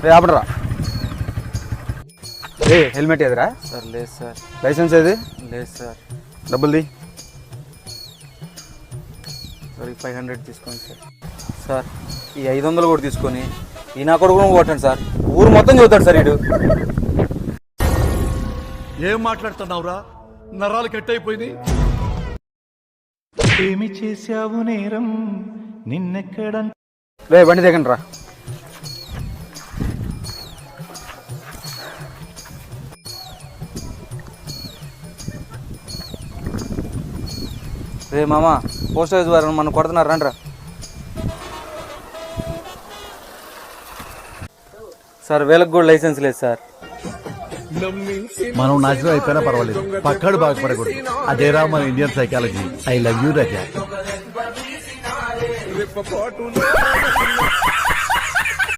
రే ఆపడరా. రే helmet ఏదిరా? Sir లేదు sir. Licence ఏది? లేదు సార్. డబ్బుల్ది. సార్ 500 తీసుకోండి సార్. సార్ ఈ 500 కూడా తీసుకొని ఈ నా కొడుకు కూడా కొట్టండి సార్. ఊరు మొత్తం చదువుతాడు సార్ వీడు. ఏం మాట్లాడుతున్నావురా? నరాలు కట్ అయిపోయింది. ఏమి చేశావు నేరం నిన్నెక్కడ? రే బండి దిగండి రా. రే మామ, పోస్ట్ ఆఫీస్ వారు మనం కొడుతున్నారు రండి రా. సార్ వీళ్ళకి కూడా లైసెన్స్ లేదు సార్. మనం నాశనం అయిపోయినా పర్వాలేదు, పక్కడు బాగుపడకూడదు. అదేరా మన Indian psychology. I love you Raza.